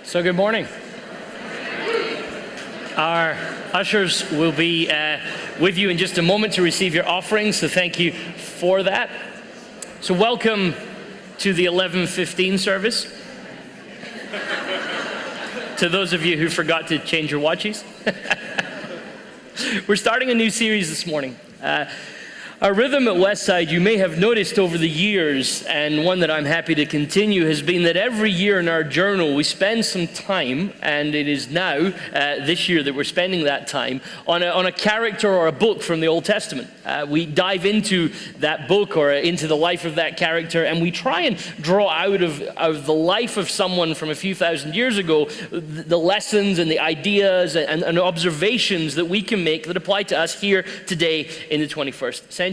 So good morning. Our ushers will be with you in just a moment to receive your offerings, so thank you for that. So welcome to the 11:15 service. To those of you who forgot to change your watches. We're starting a new series this morning. Our rhythm at Westside, you may have noticed over the years, and one that I'm happy to continue, has been that every year in our journal we spend some time, and it is now, this year, that we're spending that time on a character or a book from the Old Testament. We dive into that book or into the life of that character, and we try and draw out of the life of someone from a few thousand years ago the lessons and the ideas and observations that we can make that apply to us here today in the 21st century.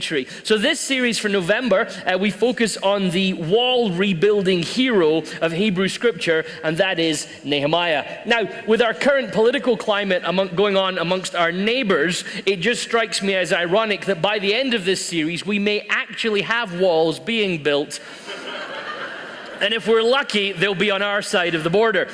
So this series for November, we focus on the wall rebuilding hero of Hebrew scripture, and that is Nehemiah. Now, with our current political climate going on amongst our neighbors, it just strikes me as ironic that by the end of this series, we may actually have walls being built. And if we're lucky, they'll be on our side of the border.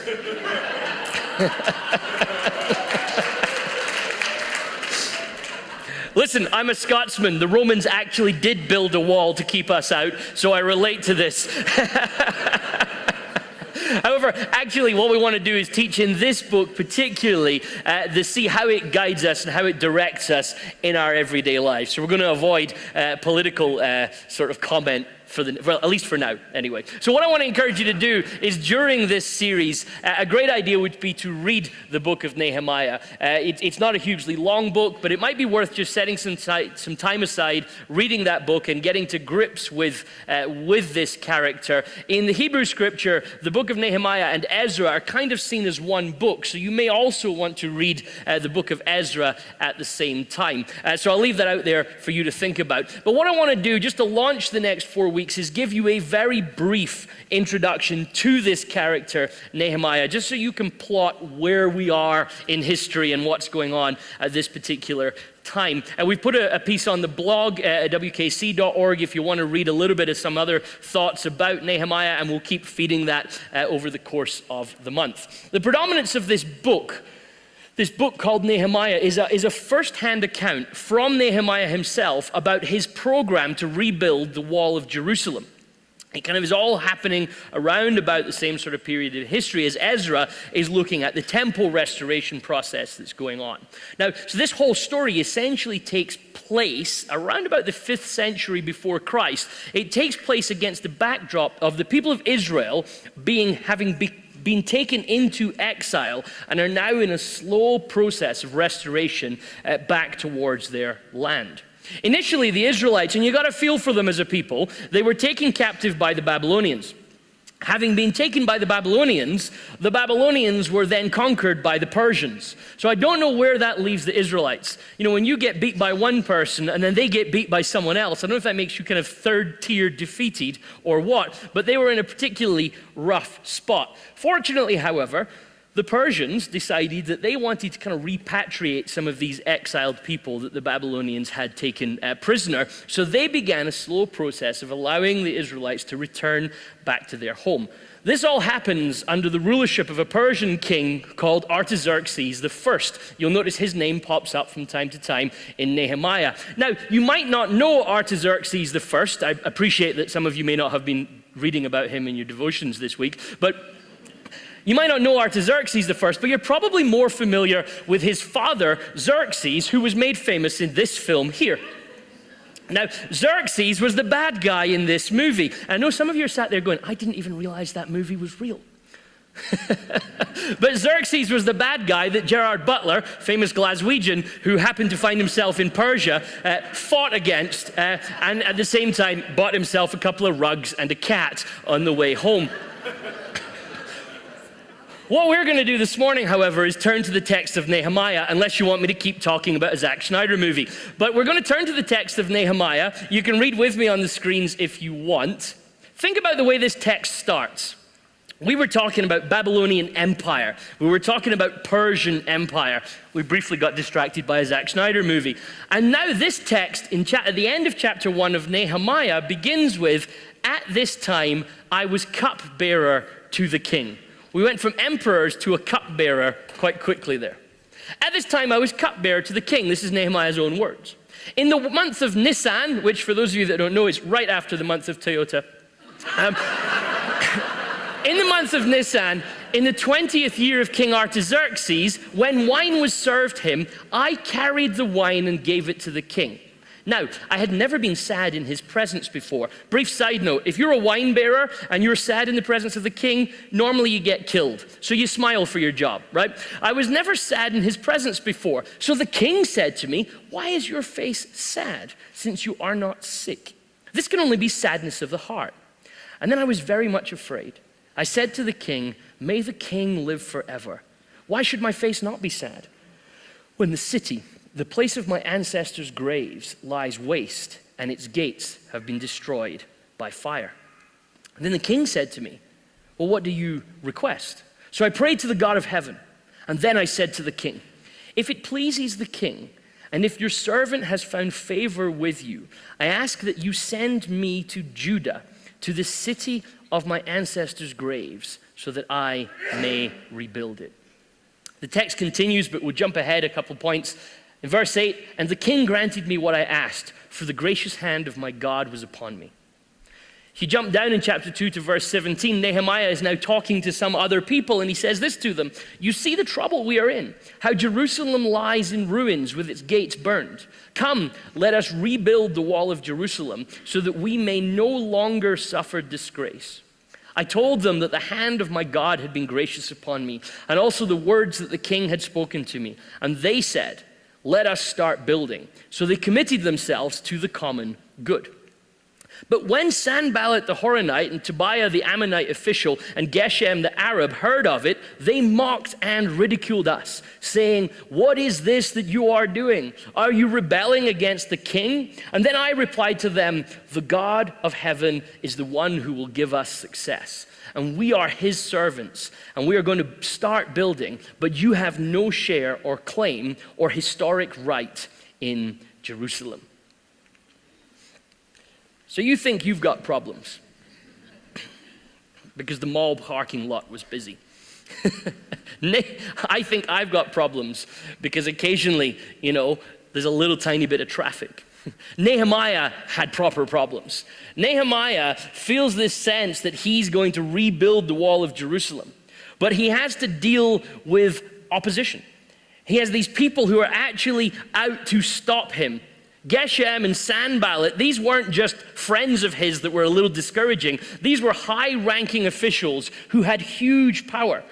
Listen, I'm a Scotsman. The Romans actually did build a wall to keep us out, so I relate to this. However, actually what we want to do is teach in this book particularly to see how it guides us and how it directs us in our everyday lives. So we're going to avoid political sort of comment well, at least for now, anyway. So what I want to encourage you to do is during this series, a great idea would be to read the book of Nehemiah. It's not a hugely long book, but it might be worth just setting some time aside, reading that book and getting to grips with this character. In the Hebrew scripture, the book of Nehemiah and Ezra are kind of seen as one book, so you may also want to read the book of Ezra at the same time. So I'll leave that out there for you to think about. But what I want to do, just to launch the next 4 weeks, is give you a very brief introduction to this character, Nehemiah, just so you can plot where we are in history and what's going on at this particular time. And we've put a piece on the blog at wkc.org if you want to read a little bit of some other thoughts about Nehemiah, and we'll keep feeding that over the course of the month. The predominance of this book called Nehemiah is a first-hand account from Nehemiah himself about his program to rebuild the wall of Jerusalem. It kind of is all happening around about the same sort of period of history as Ezra is looking at the temple restoration process that's going on. Now, so this whole story essentially takes place around about the 5th century before Christ. It takes place against the backdrop of the people of Israel having been taken into exile and are now in a slow process of restoration back towards their land. Initially, the Israelites, and you got to feel for them as a people, they were taken captive by the Babylonians. Having been taken by the Babylonians were then conquered by the Persians. So I don't know where that leaves the Israelites. You know, when you get beat by one person and then they get beat by someone else, I don't know if that makes you kind of third-tier defeated or what, but they were in a particularly rough spot. Fortunately, however, the Persians decided that they wanted to kind of repatriate some of these exiled people that the Babylonians had taken prisoner. So they began a slow process of allowing the Israelites to return back to their home. This all happens under the rulership of a Persian king called Artaxerxes I. You'll notice his name pops up from time to time in Nehemiah. Now, you might not know Artaxerxes I. I appreciate that some of you may not have been reading about him in your devotions this week, but you might not know Artaxerxes I, but you're probably more familiar with his father, Xerxes, who was made famous in this film here. Now, Xerxes was the bad guy in this movie. I know some of you are sat there going, I didn't even realize that movie was real. But Xerxes was the bad guy that Gerard Butler, famous Glaswegian, who happened to find himself in Persia, fought against, and at the same time bought himself a couple of rugs and a cat on the way home. What we're going to do this morning, however, is turn to the text of Nehemiah, unless you want me to keep talking about a Zack Snyder movie. But we're going to turn to the text of Nehemiah. You can read with me on the screens if you want. Think about the way this text starts. We were talking about Babylonian Empire. We were talking about Persian Empire. We briefly got distracted by a Zack Snyder movie. And now this text at the end of chapter 1 of Nehemiah begins with, "At this time I was cupbearer to the king." We went from emperors to a cupbearer quite quickly there. At this time, I was cupbearer to the king. This is Nehemiah's own words. In the month of Nisan, which for those of you that don't know is right after the month of Toyota, in the month of Nisan, in the 20th year of King Artaxerxes, when wine was served him, I carried the wine and gave it to the king. Now, I had never been sad in his presence before. Brief side note, if you're a wine bearer and you're sad in the presence of the king, normally you get killed. So you smile for your job, right? I was never sad in his presence before. So the king said to me, why is your face sad since you are not sick? This can only be sadness of the heart. And then I was very much afraid. I said to the king, may the king live forever. Why should my face not be sad? When the city, the place of my ancestors' graves, lies waste and its gates have been destroyed by fire. And then the king said to me, well, what do you request? So I prayed to the God of heaven. And then I said to the king, if it pleases the king, and if your servant has found favor with you, I ask that you send me to Judah, to the city of my ancestors' graves, so that I may rebuild it. The text continues, but we'll jump ahead a couple points. In verse 8, and the king granted me what I asked, for the gracious hand of my God was upon me. If you jump down in chapter 2 to verse 17, Nehemiah is now talking to some other people, and he says this to them, you see the trouble we are in, how Jerusalem lies in ruins with its gates burned. Come, let us rebuild the wall of Jerusalem, so that we may no longer suffer disgrace. I told them that the hand of my God had been gracious upon me, and also the words that the king had spoken to me. And they said, let us start building. So they committed themselves to the common good. But when Sanballat the Horonite and Tobiah the Ammonite official and Geshem the Arab heard of it, they mocked and ridiculed us, saying, what is this that you are doing? Are you rebelling against the king? And then I replied to them, the God of heaven is the one who will give us success. And we are his servants, and we are going to start building, but you have no share or claim or historic right in Jerusalem. So you think you've got problems because the mall parking lot was busy. I think I've got problems because occasionally, there's a little tiny bit of traffic. Nehemiah had proper problems. Nehemiah feels this sense that he's going to rebuild the wall of Jerusalem, but he has to deal with opposition. He has these people who are actually out to stop him. Geshem and Sanballat, these weren't just friends of his that were a little discouraging. These were high-ranking officials who had huge power.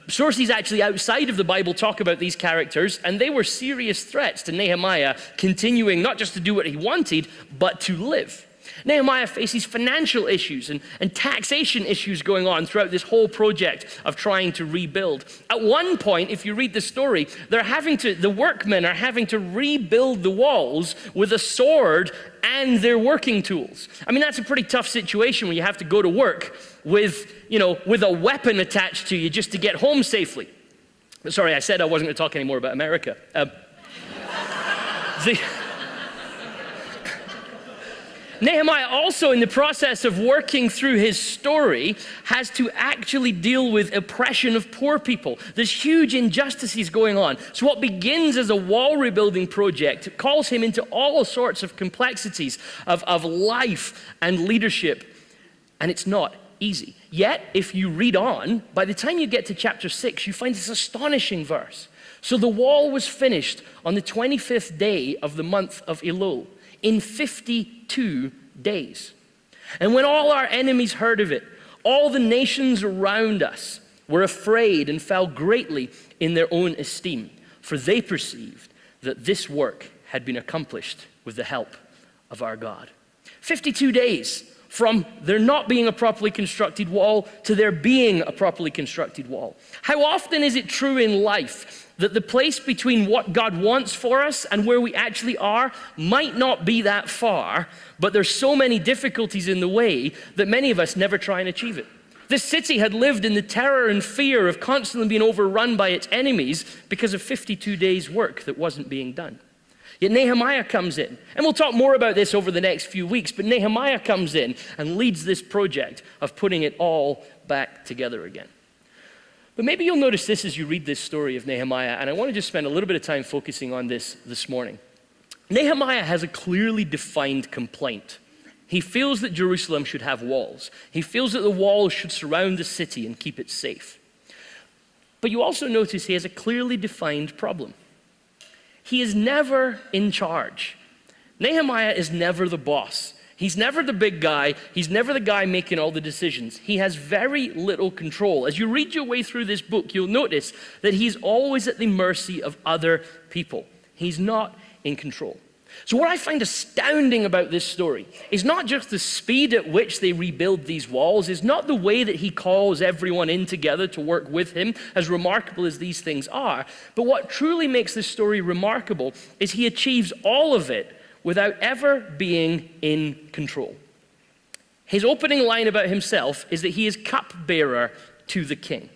Sources actually outside of the Bible talk about these characters, and they were serious threats to Nehemiah continuing not just to do what he wanted, but to live. Nehemiah faces financial issues and taxation issues going on throughout this whole project of trying to rebuild. At one point, if you read the story, the workmen are having to rebuild the walls with a sword and their working tools. I mean, that's a pretty tough situation when you have to go to work with a weapon attached to you just to get home safely. But sorry, I said I wasn't going to talk anymore about America. Nehemiah also, in the process of working through his story, has to actually deal with oppression of poor people. There's huge injustices going on. So what begins as a wall rebuilding project calls him into all sorts of complexities of life and leadership, and it's not easy. Yet, if you read on, by the time you get to chapter 6, you find this astonishing verse. So the wall was finished on the 25th day of the month of Elul, in 52 days. And when all our enemies heard of it, all the nations around us were afraid and fell greatly in their own esteem, for they perceived that this work had been accomplished with the help of our God. 52 days from there not being a properly constructed wall to there being a properly constructed wall. How often is it true in life that the place between what God wants for us and where we actually are might not be that far, but there's so many difficulties in the way that many of us never try and achieve it. This city had lived in the terror and fear of constantly being overrun by its enemies because of 52 days' work that wasn't being done. Yet Nehemiah comes in, and we'll talk more about this over the next few weeks, but Nehemiah comes in and leads this project of putting it all back together again. But maybe you'll notice this as you read this story of Nehemiah, and I want to just spend a little bit of time focusing on this morning. Nehemiah has a clearly defined complaint. He feels that Jerusalem should have walls. He feels that the walls should surround the city and keep it safe. But you also notice he has a clearly defined problem. He is never in charge. Nehemiah is never the boss. He's never the big guy. He's never the guy making all the decisions. He has very little control. As you read your way through this book, you'll notice that he's always at the mercy of other people. He's not in control. So what I find astounding about this story is not just the speed at which they rebuild these walls, is not the way that he calls everyone in together to work with him, as remarkable as these things are, but what truly makes this story remarkable is he achieves all of it without ever being in control. His opening line about himself is that he is cupbearer to the king.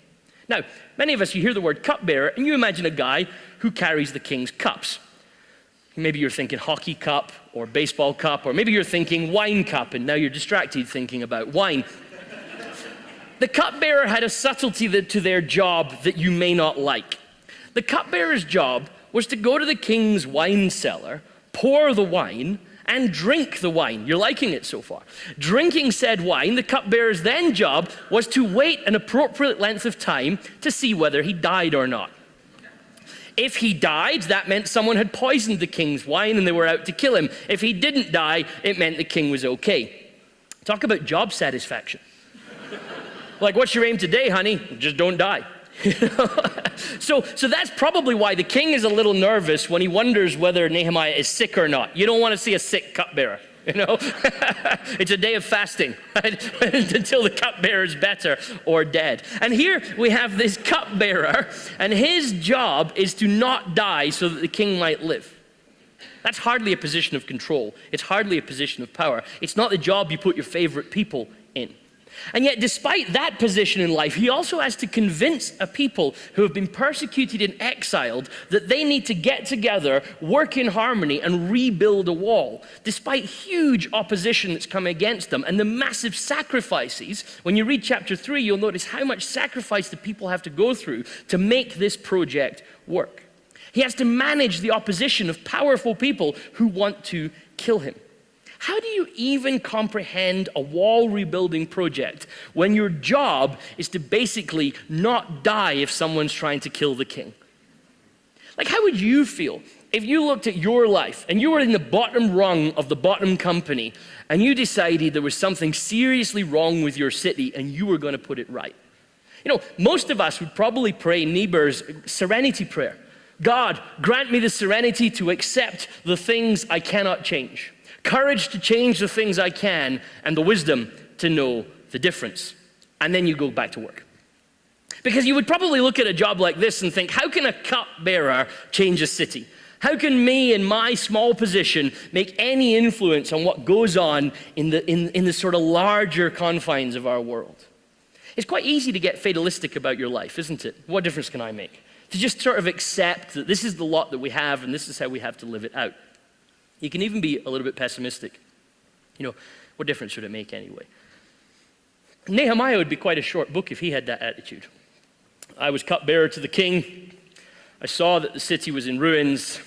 Now, many of us, you hear the word cupbearer, and you imagine a guy who carries the king's cups. Maybe you're thinking hockey cup or baseball cup, or maybe you're thinking wine cup, and now you're distracted thinking about wine. The cupbearer had a subtlety to their job that you may not like. The cupbearer's job was to go to the king's wine cellar, pour the wine, and drink the wine. You're liking it so far. Drinking said wine, the cupbearer's then job was to wait an appropriate length of time to see whether he died or not. If he died, that meant someone had poisoned the king's wine and they were out to kill him. If he didn't die, it meant the king was okay. Talk about job satisfaction. Like, what's your aim today, honey? Just don't die. So that's probably why the king is a little nervous when he wonders whether Nehemiah is sick or not. You don't want to see a sick cupbearer, you know? It's a day of fasting, right? Until the cupbearer is better or dead. And here we have this cupbearer, and his job is to not die so that the king might live. That's hardly a position of control. It's hardly a position of power. It's not the job you put your favorite people in. And yet, despite that position in life, he also has to convince a people who have been persecuted and exiled that they need to get together, work in harmony, and rebuild a wall, despite huge opposition that's come against them and the massive sacrifices. When you read chapter 3, you'll notice how much sacrifice the people have to go through to make this project work. He has to manage the opposition of powerful people who want to kill him. How do you even comprehend a wall rebuilding project when your job is to basically not die if someone's trying to kill the king? Like, how would you feel if you looked at your life and you were in the bottom rung of the bottom company and you decided there was something seriously wrong with your city and you were going to put it right? You know, most of us would probably pray Niebuhr's serenity prayer. God, grant me the serenity to accept the things I cannot change. Courage to change the things I can, and the wisdom to know the difference. And then you go back to work. Because you would probably look at a job like this and think, how can a cupbearer change a city? How can me in my small position make any influence on what goes on in the sort of larger confines of our world? It's quite easy to get fatalistic about your life, isn't it? What difference can I make? To just sort of accept that this is the lot that we have and this is how we have to live it out. You can even be a little bit pessimistic. You know, what difference would it make anyway? Nehemiah would be quite a short book if he had that attitude. I was cupbearer to the king. I saw that the city was in ruins.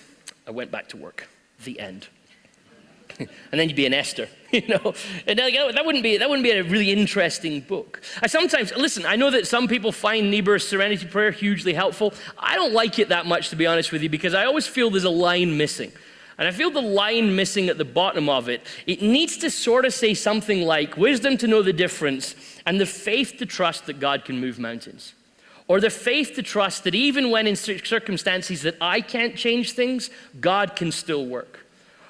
I went back to work. The end. And then you'd be an Esther, you know. And that wouldn't be a really interesting book. I know that some people find Niebuhr's Serenity Prayer hugely helpful. I don't like it that much, to be honest with you, because I always feel there's a line missing. And I feel the line missing at the bottom of it. It needs to sort of say something like wisdom to know the difference and the faith to trust that God can move mountains. Or the faith to trust that even when in circumstances that I can't change things, God can still work.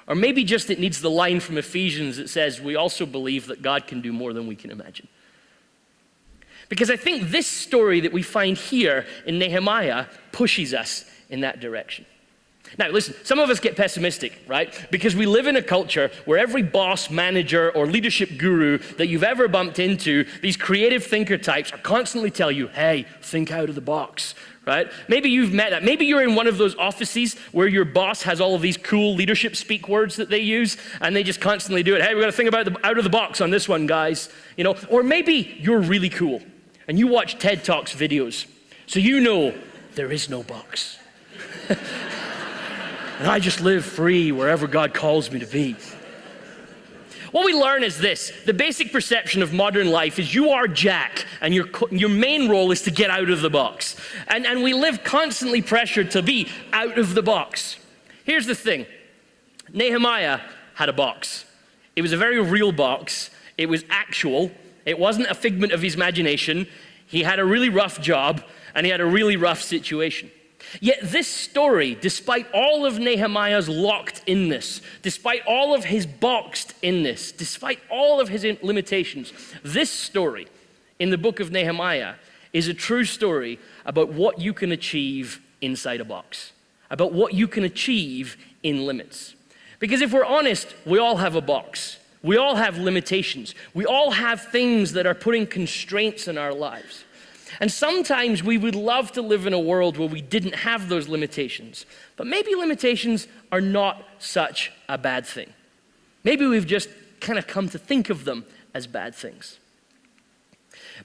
Or maybe just it needs the line from Ephesians that says we also believe that God can do more than we can imagine. Because I think this story that we find here in Nehemiah pushes us in that direction. Now, listen, some of us get pessimistic, right? Because we live in a culture where every boss, manager, or leadership guru that you've ever bumped into, these creative thinker types, are constantly tell you, hey, think out of the box, right? Maybe you've met that. Maybe you're in one of those offices where your boss has all of these cool leadership speak words that they use, and they just constantly do it. Hey, we've got to think about out of the box on this one, guys. You know, or maybe you're really cool, and you watch TED Talks videos So you know there is no box. And I just live free wherever God calls me to be. What we learn is this: the basic perception of modern life is you are Jack, and your main role is to get out of the box. And we live constantly pressured to be out of the box. Here's the thing: Nehemiah had a box. It was a very real box. It was actual. It wasn't a figment of his imagination. He had a really rough job, and he had a really rough situation. Yet this story, despite all of Nehemiah's locked inness, despite all of his boxed inness, despite all of his limitations, this story in the book of Nehemiah is a true story about what you can achieve inside a box, about what you can achieve in limits. Because if we're honest, we all have a box. We all have limitations. We all have things that are putting constraints in our lives. And sometimes we would love to live in a world where we didn't have those limitations. But maybe limitations are not such a bad thing. Maybe we've just kind of come to think of them as bad things.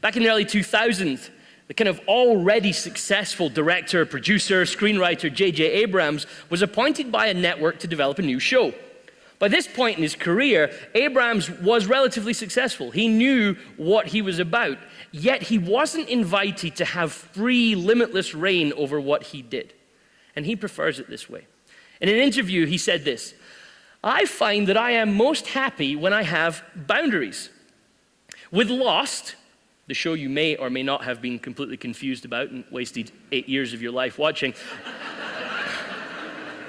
Back in the early 2000s, the kind of already successful director, producer, screenwriter J.J. Abrams was appointed by a network to develop a new show. By this point in his career, Abrams was relatively successful. He knew what he was about, yet he wasn't invited to have free, limitless reign over what he did. And he prefers it this way. In an interview, he said this: "I find that I am most happy when I have boundaries. With Lost," the show you may or may not have been completely confused about and wasted 8 years of your life watching,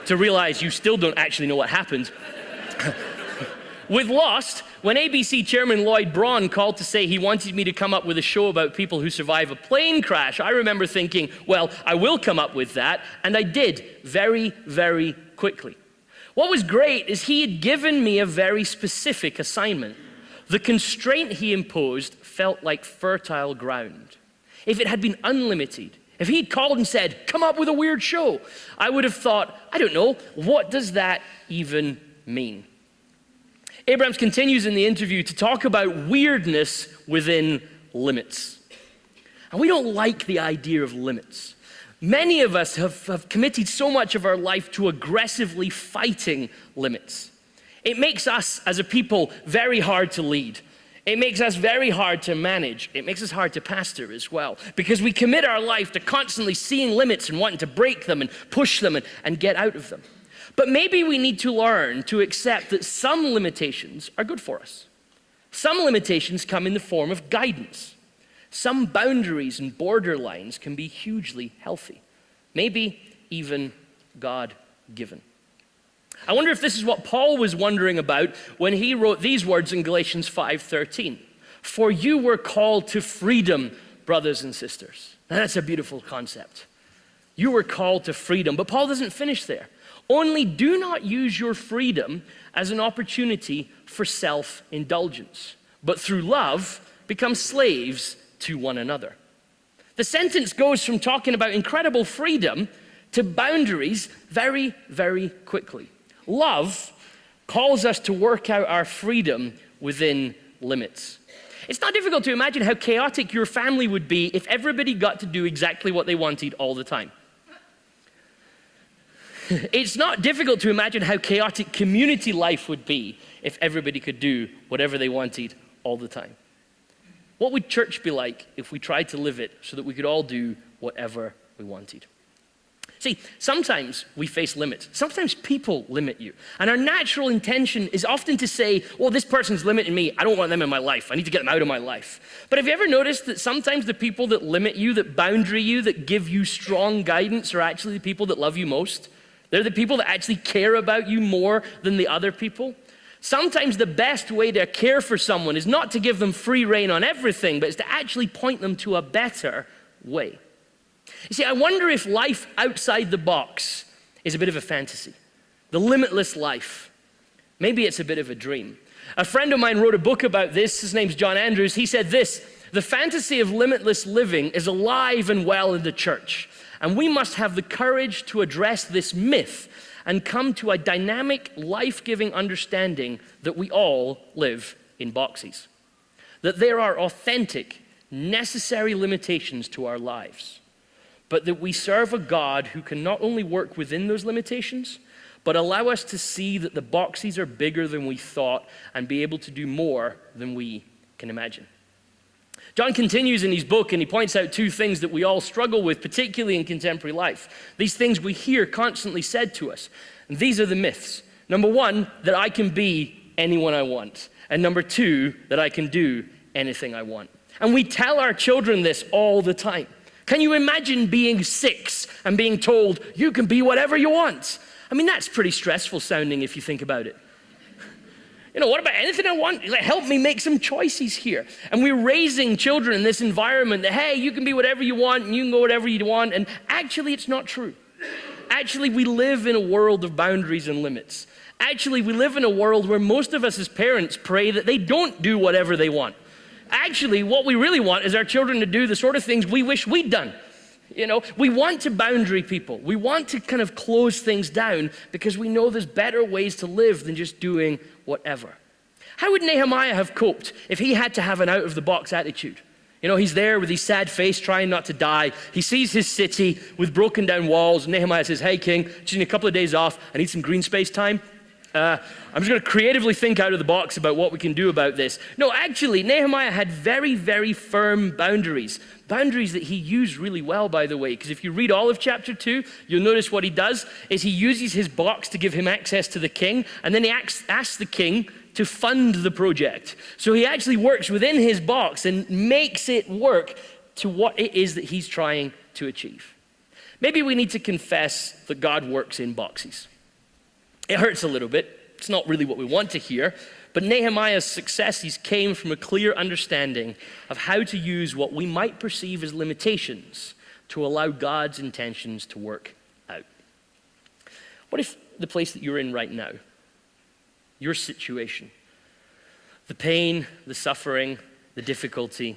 to realize you still don't actually know what happened. With Lost, when ABC chairman Lloyd Braun called to say he wanted me to come up with a show about people who survive a plane crash, I remember thinking, well, I will come up with that, and I did very, very quickly. What was great is he had given me a very specific assignment. The constraint he imposed felt like fertile ground. If it had been unlimited, if he'd called and said, come up with a weird show, I would have thought, I don't know, what does that even mean? Abrams continues in the interview to talk about weirdness within limits. And we don't like the idea of limits. Many of us have committed so much of our life to aggressively fighting limits. It makes us as a people very hard to lead. It makes us very hard to manage. It makes us hard to pastor as well, because we commit our life to constantly seeing limits and wanting to break them and push them and get out of them. But maybe we need to learn to accept that some limitations are good for us. Some limitations come in the form of guidance. Some boundaries and borderlines can be hugely healthy, maybe even God-given. I wonder if this is what Paul was wondering about when he wrote these words in Galatians 5:13. For you were called to freedom, brothers and sisters. Now, that's a beautiful concept. You were called to freedom, but Paul doesn't finish there. Only do not use your freedom as an opportunity for self-indulgence, but through love, become slaves to one another. The sentence goes from talking about incredible freedom to boundaries very, very quickly. Love calls us to work out our freedom within limits. It's not difficult to imagine how chaotic your family would be if everybody got to do exactly what they wanted all the time. It's not difficult to imagine how chaotic community life would be if everybody could do whatever they wanted all the time. What would church be like if we tried to live it so that we could all do whatever we wanted? See, sometimes we face limits. Sometimes people limit you. And our natural intention is often to say, well, this person's limiting me. I don't want them in my life. I need to get them out of my life. But have you ever noticed that sometimes the people that limit you, that boundary you, that give you strong guidance are actually the people that love you most? They're the people that actually care about you more than the other people. Sometimes the best way to care for someone is not to give them free rein on everything, but it's to actually point them to a better way. You see, I wonder if life outside the box is a bit of a fantasy. The limitless life. Maybe it's a bit of a dream. A friend of mine wrote a book about this. His name's John Andrews. He said this: the fantasy of limitless living is alive and well in the church. And we must have the courage to address this myth and come to a dynamic, life-giving understanding that we all live in boxes. That there are authentic, necessary limitations to our lives. but that we serve a God who can not only work within those limitations, but allow us to see that the boxes are bigger than we thought and be able to do more than we can imagine. John continues in his book and he points out two things that we all struggle with, particularly in contemporary life. These things we hear constantly said to us. And these are the myths. Number one, that I can be anyone I want. And number two, that I can do anything I want. And we tell our children this all the time. Can you imagine being 6 and being told, you can be whatever you want? I mean, that's pretty stressful sounding if you think about it. You know, what about anything I want? Like, help me make some choices here. And we're raising children in this environment that, hey, you can be whatever you want and you can go whatever you want. And actually, it's not true. Actually, we live in a world of boundaries and limits. Actually, we live in a world where most of us as parents pray that they don't do whatever they want. Actually, what we really want is our children to do the sort of things we wish we'd done. You know, we want to boundary people. We want to kind of close things down because we know there's better ways to live than just doing whatever. How would Nehemiah have coped if he had to have an out-of-the-box attitude? You know, he's there with his sad face trying not to die. He sees his city with broken down walls. Nehemiah says, hey, king, just need a couple of days off. I need some green space time. I'm just going to creatively think out of the box about what we can do about this. No, actually, Nehemiah had very, very firm boundaries. Boundaries that he used really well, by the way, because if you read all of chapter 2, you'll notice what he does is he uses his box to give him access to the king, and then he asks the king to fund the project. So he actually works within his box and makes it work to what it is that he's trying to achieve. Maybe we need to confess that God works in boxes. It hurts a little bit. It's not really what we want to hear. But Nehemiah's successes came from a clear understanding of how to use what we might perceive as limitations to allow God's intentions to work out. What if the place that you're in right now, your situation, the pain, the suffering, the difficulty,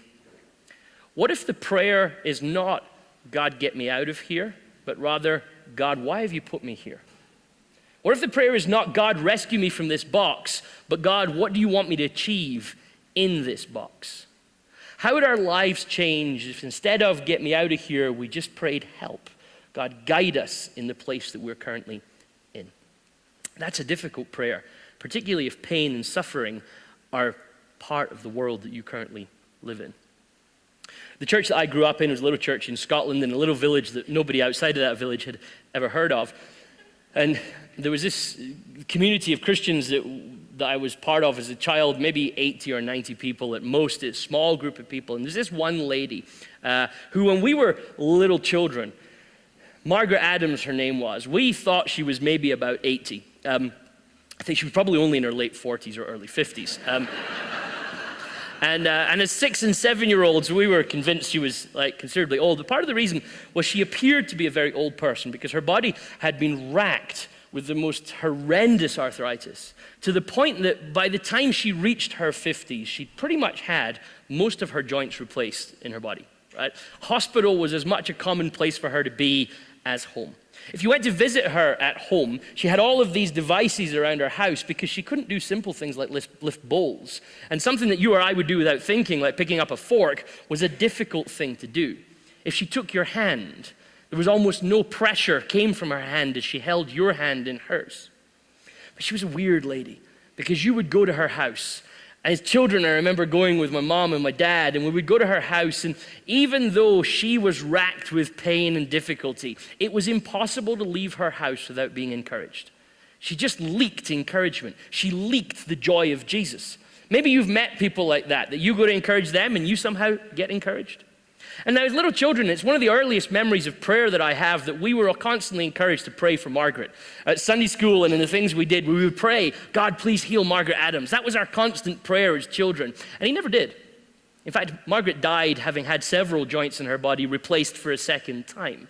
what if the prayer is not, God, get me out of here, but rather, God, why have you put me here? What if the prayer is not, God, rescue me from this box, but God, what do you want me to achieve in this box? How would our lives change if instead of get me out of here, we just prayed help? God, guide us in the place that we're currently in. That's a difficult prayer, particularly if pain and suffering are part of the world that you currently live in. The church that I grew up in was a little church in Scotland in a little village that nobody outside of that village had ever heard of. And there was this community of Christians that I was part of as a child, maybe 80 or 90 people at most, a small group of people. And there's this one lady who, when we were little children, Margaret Adams, her name was, we thought she was maybe about 80. I think she was probably only in her late 40s or early 50s. And as 6 and 7-year-olds, we were convinced she was like considerably old. But part of the reason was she appeared to be a very old person because her body had been racked with the most horrendous arthritis, to the point that by the time she reached her 50s, she pretty much had most of her joints replaced in her body. Right? Hospital was as much a common place for her to be as home. If you went to visit her at home, she had all of these devices around her house because she couldn't do simple things like lift bowls. And something that you or I would do without thinking, like picking up a fork, was a difficult thing to do. If she took your hand, there was almost no pressure came from her hand as she held your hand in hers. But she was a weird lady because you would go to her house. And as children, I remember going with my mom and my dad, and we would go to her house, and even though she was racked with pain and difficulty, it was impossible to leave her house without being encouraged. She just leaked encouragement. She leaked the joy of Jesus. Maybe you've met people like that you go to encourage them and you somehow get encouraged. And now as little children, it's one of the earliest memories of prayer that I have that we were constantly encouraged to pray for Margaret. At Sunday school and in the things we did, we would pray, God, please heal Margaret Adams. That was our constant prayer as children. And he never did. In fact, Margaret died having had several joints in her body replaced for a second time.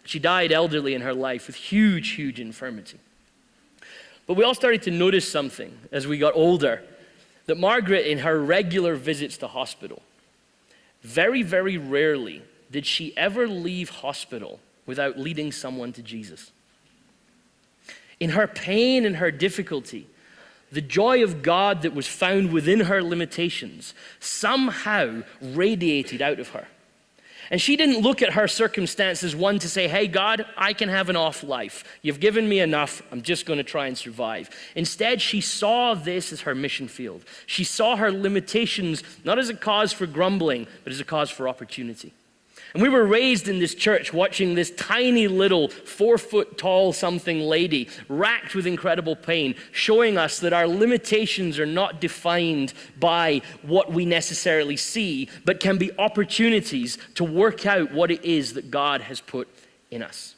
She died elderly in her life with huge, huge infirmity. But we all started to notice something as we got older, that Margaret, in her regular visits to hospital, very, very rarely did she ever leave hospital without leading someone to Jesus. In her pain and her difficulty, the joy of God that was found within her limitations somehow radiated out of her. And she didn't look at her circumstances, one, to say, hey, God, I can have an off life. You've given me enough. I'm just going to try and survive. Instead, she saw this as her mission field. She saw her limitations not as a cause for grumbling, but as a cause for opportunity. And we were raised in this church watching this tiny little 4-foot-tall something lady racked with incredible pain, showing us that our limitations are not defined by what we necessarily see, but can be opportunities to work out what it is that God has put in us.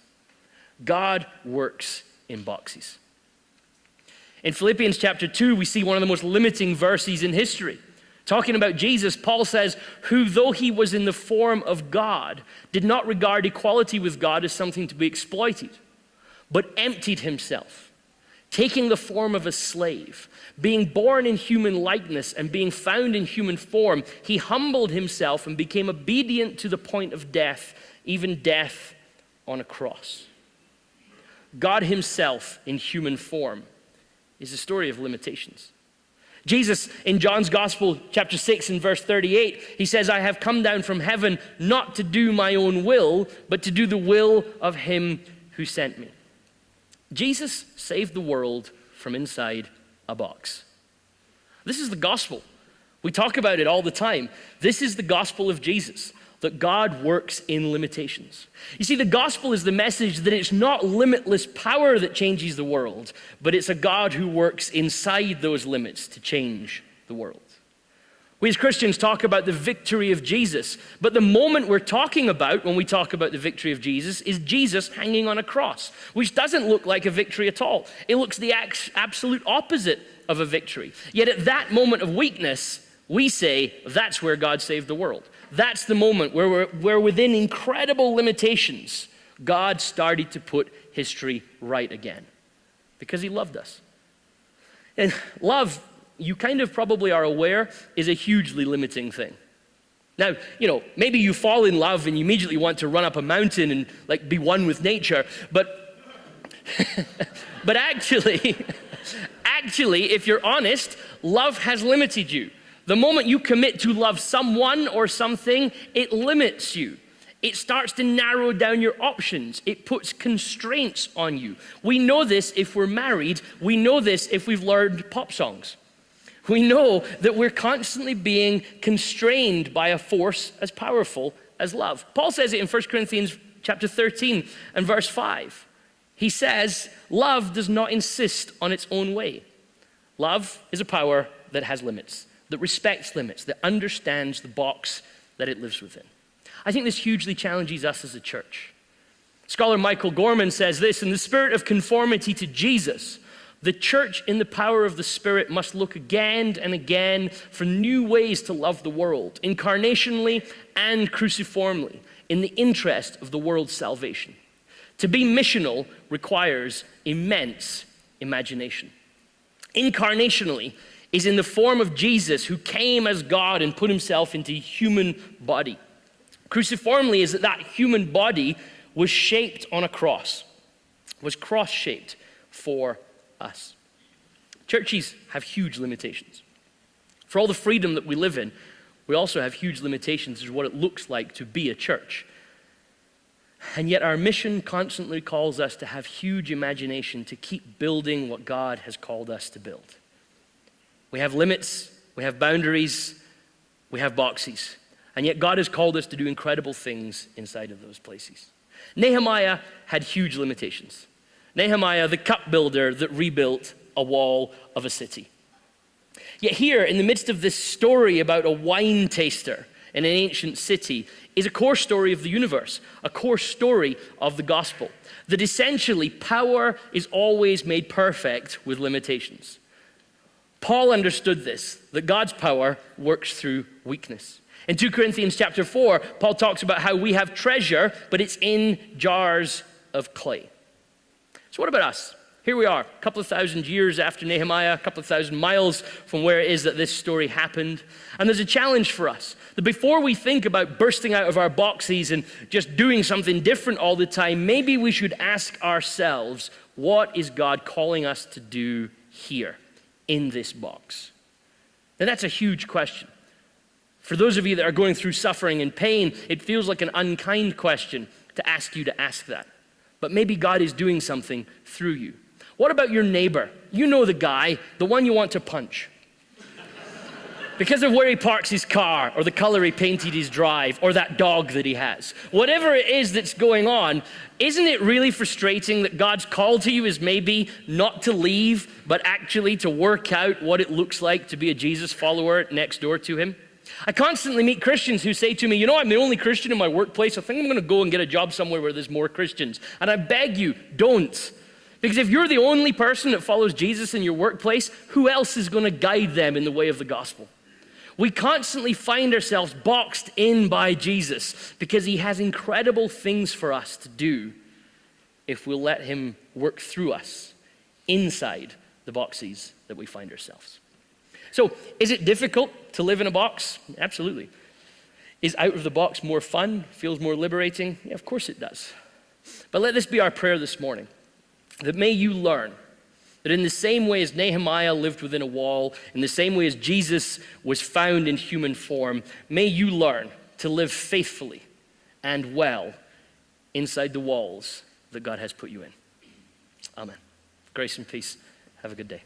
God works in boxes. In Philippians chapter 2, we see one of the most limiting verses in history. Talking about Jesus, Paul says, who though he was in the form of God, did not regard equality with God as something to be exploited, but emptied himself, taking the form of a slave, being born in human likeness and being found in human form, he humbled himself and became obedient to the point of death, even death on a cross. God himself in human form is a story of limitations. Jesus, in John's Gospel, chapter 6 and verse 38, he says, I have come down from heaven not to do my own will, but to do the will of him who sent me. Jesus saved the world from inside a box. This is the gospel. We talk about it all the time. This is the gospel of Jesus, that God works in limitations. You see, the gospel is the message that it's not limitless power that changes the world, but it's a God who works inside those limits to change the world. We as Christians talk about the victory of Jesus, but the moment we're talking about when we talk about the victory of Jesus is Jesus hanging on a cross, which doesn't look like a victory at all. It looks the absolute opposite of a victory. Yet at that moment of weakness, we say that's where God saved the world. That's the moment where within incredible limitations, God started to put history right again because he loved us. And love, you kind of probably are aware, is a hugely limiting thing. Now, maybe you fall in love and you immediately want to run up a mountain and be one with nature, but actually, if you're honest, love has limited you. The moment you commit to love someone or something, it limits you. It starts to narrow down your options. It puts constraints on you. We know this if we're married. We know this if we've learned pop songs. We know that we're constantly being constrained by a force as powerful as love. Paul says it in 1 Corinthians chapter 13 and verse 5. He says, love does not insist on its own way. Love is a power that has limits, that respects limits, that understands the box that it lives within. I think this hugely challenges us as a church. Scholar Michael Gorman says this, in the spirit of conformity to Jesus, the church in the power of the Spirit must look again and again for new ways to love the world, incarnationally and cruciformly, in the interest of the world's salvation. To be missional requires immense imagination. Incarnationally is in the form of Jesus, who came as God and put himself into a human body. Cruciformly is that human body was shaped on a cross, was cross-shaped for us. Churches have huge limitations. For all the freedom that we live in, we also have huge limitations as what it looks like to be a church. And yet our mission constantly calls us to have huge imagination to keep building what God has called us to build. We have limits, we have boundaries, we have boxes. And yet God has called us to do incredible things inside of those places. Nehemiah had huge limitations. Nehemiah, the cup builder that rebuilt a wall of a city. Yet here, in the midst of this story about a wine taster in an ancient city, is a core story of the universe, a core story of the gospel. That essentially power is always made perfect with limitations. Paul understood this, that God's power works through weakness. In 2 Corinthians chapter 4, Paul talks about how we have treasure, but it's in jars of clay. So what about us? Here we are, a couple of thousand years after Nehemiah, a couple of thousand miles from where it is that this story happened. And there's a challenge for us, that before we think about bursting out of our boxes and just doing something different all the time, maybe we should ask ourselves, what is God calling us to do here in this box? Now that's a huge question. For those of you that are going through suffering and pain, it feels like an unkind question to ask you to ask that. But maybe God is doing something through you. What about your neighbor? You know the guy, the one you want to punch. Because of where he parks his car, or the color he painted his drive, or that dog that he has. Whatever it is that's going on, isn't it really frustrating that God's call to you is maybe not to leave, but actually to work out what it looks like to be a Jesus follower next door to him? I constantly meet Christians who say to me, I'm the only Christian in my workplace. I think I'm going to go and get a job somewhere where there's more Christians. And I beg you, don't. Because if you're the only person that follows Jesus in your workplace, who else is going to guide them in the way of the gospel? We constantly find ourselves boxed in by Jesus because he has incredible things for us to do if we'll let him work through us inside the boxes that we find ourselves. So, is it difficult to live in a box? Absolutely. Is out of the box more fun? Feels more liberating? Yeah, of course it does. But let this be our prayer this morning, that may you learn that in the same way as Nehemiah lived within a wall, in the same way as Jesus was found in human form, may you learn to live faithfully and well inside the walls that God has put you in. Amen. Grace and peace. Have a good day.